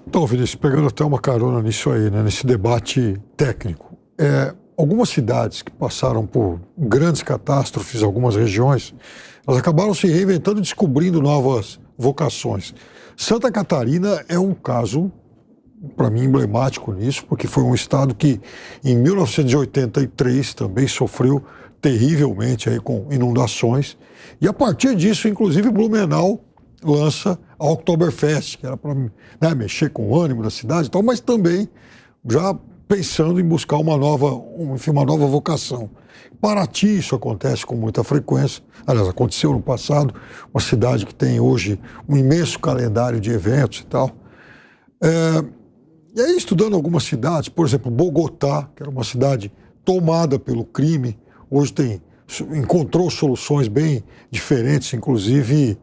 Então, Vinícius, pegando até uma carona nisso aí, né, nesse debate técnico. Algumas cidades que passaram por grandes catástrofes, algumas regiões, elas acabaram se reinventando e descobrindo novas vocações. Santa Catarina é um caso, para mim, emblemático nisso, porque foi um estado que, em 1983, também sofreu terrivelmente aí com inundações. E a partir disso, inclusive, Blumenau lança a Oktoberfest, que era para, né, mexer com o ânimo da cidade e tal, mas também já pensando em buscar uma nova vocação. Paraty, isso acontece com muita frequência. Aliás, aconteceu no passado, uma cidade que tem hoje um imenso calendário de eventos e tal. E aí, estudando algumas cidades, por exemplo, Bogotá, que era uma cidade tomada pelo crime, hoje encontrou soluções bem diferentes, inclusive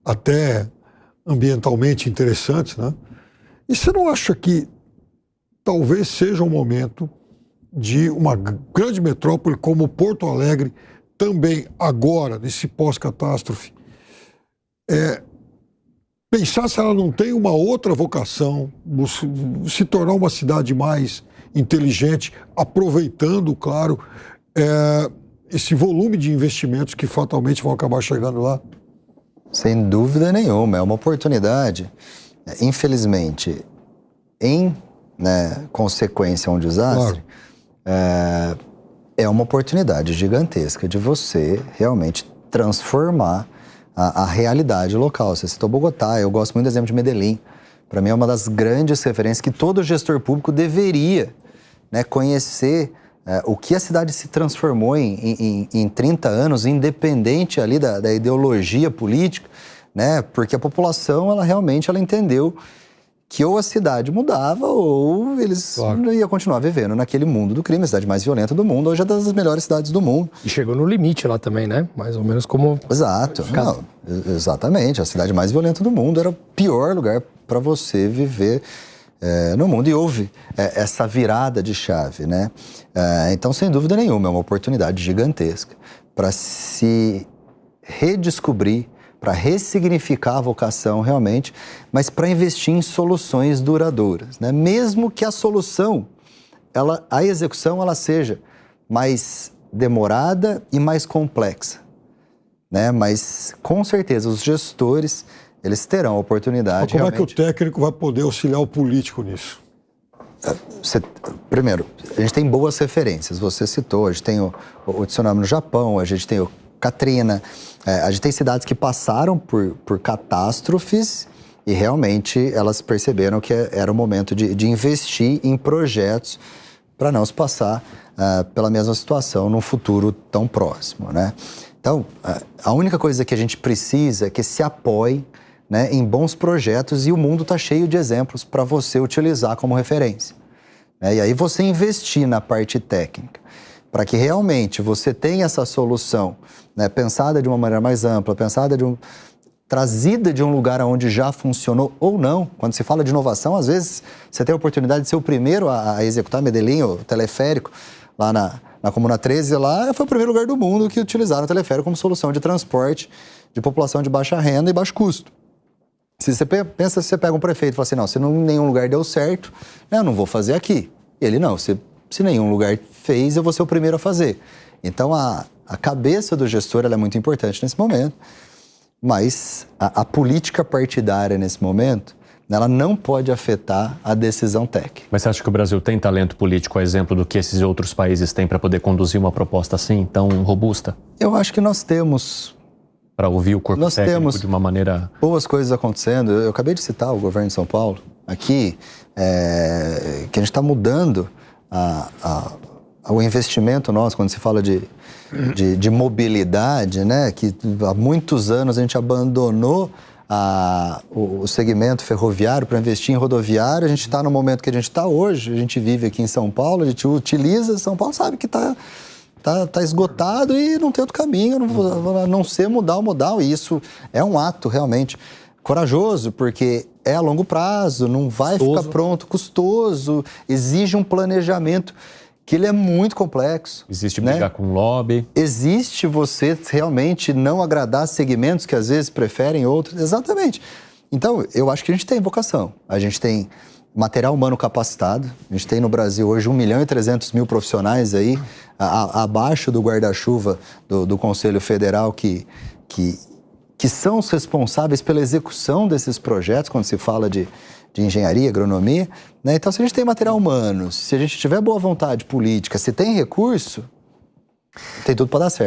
até ambientalmente interessantes, né? E você não acha que talvez seja um momento de uma grande metrópole como Porto Alegre, também agora, nesse pós-catástrofe, pensar se ela não tem uma outra vocação, se tornar uma cidade mais inteligente, aproveitando, claro, esse volume de investimentos que fatalmente vão acabar chegando lá? Sem dúvida nenhuma, é uma oportunidade. Infelizmente, em consequência a um desastre, claro, é uma oportunidade gigantesca de você realmente transformar a realidade local. Você citou Bogotá, eu gosto muito do exemplo de Medellín. Para mim é uma das grandes referências que todo gestor público deveria, conhecer o que a cidade se transformou em 30 anos, independente ali da ideologia política, porque a população ela realmente entendeu que ou a cidade mudava ou eles não iam continuar vivendo naquele mundo do crime, a cidade mais violenta do mundo, hoje é das melhores cidades do mundo. E chegou no limite lá também, né? Mais ou menos como... Exato, não, exatamente, a cidade mais violenta do mundo era o pior lugar para você viver no mundo, e houve essa virada de chave, né? Então, sem dúvida nenhuma, é uma oportunidade gigantesca para se redescobrir, para ressignificar a vocação realmente, mas para investir em soluções duradouras, né? Mesmo que a solução, a execução, ela seja mais demorada e mais complexa, né? Mas, com certeza, os gestores, eles terão a oportunidade. Mas como é que o técnico vai poder auxiliar o político nisso? Primeiro, a gente tem boas referências, você citou, a gente tem o tsunami no Japão, a gente tem o Katrina, a gente tem cidades que passaram por catástrofes e realmente elas perceberam que era o momento de investir em projetos para não se passar pela mesma situação num futuro tão próximo, né? Então, a única coisa que a gente precisa é que se apoie, né, em bons projetos, e o mundo está cheio de exemplos para você utilizar como referência. E aí você investir na parte técnica, para que realmente você tenha essa solução, né, pensada de uma maneira mais ampla, trazida de um lugar onde já funcionou ou não. Quando se fala de inovação, às vezes você tem a oportunidade de ser o primeiro a executar. Medellín, o teleférico, lá na Comuna 13, lá foi o primeiro lugar do mundo que utilizaram o teleférico como solução de transporte de população de baixa renda e baixo custo. Se você pensa, se você pega um prefeito e fala assim, não, se nenhum lugar deu certo, eu não vou fazer aqui. Ele, não, se nenhum lugar fez, eu vou ser o primeiro a fazer. Então, a cabeça do gestor ela é muito importante nesse momento, mas a política partidária nesse momento, ela não pode afetar a decisão técnica. Mas você acha que o Brasil tem talento político, a exemplo do que esses outros países têm para poder conduzir uma proposta assim, tão robusta? Eu acho que nós temos... Para ouvir o corpo técnico temos de uma maneira... boas coisas acontecendo. Eu acabei de citar o governo de São Paulo, aqui, que a gente está mudando o investimento nosso, quando se fala de mobilidade, né? Que há muitos anos a gente abandonou o segmento ferroviário para investir em rodoviário. A gente está no momento que a gente está hoje, a gente vive aqui em São Paulo, a gente utiliza São Paulo, sabe que está esgotado e não tem outro caminho, a não ser mudar o modal. E isso é um ato realmente corajoso, porque é a longo prazo, não vai ficar pronto, custoso, exige um planejamento que ele é muito complexo. Existe brigar com lobby. Existe você realmente não agradar segmentos que às vezes preferem outros. Exatamente. Então, eu acho que a gente tem vocação. A gente tem material humano capacitado. A gente tem no Brasil hoje 1.300.000 profissionais aí, abaixo do guarda-chuva do Conselho Federal, que são os responsáveis pela execução desses projetos, quando se fala de engenharia, agronomia, né? Então, se a gente tem material humano, se a gente tiver boa vontade política, se tem recurso, tem tudo para dar certo.